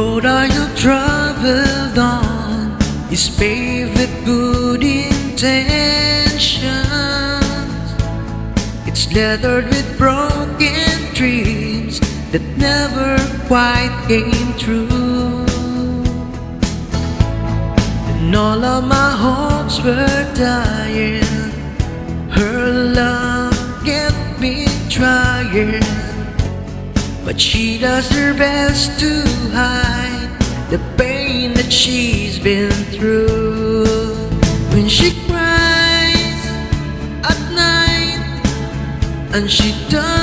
road I have traveled on is paved with good intentions. It's littered with broken dreams that never quite came true. And all of my hopes were dying. Her love kept me trying, but she does her best to hide the pain that she's been through. When she cries at night and she does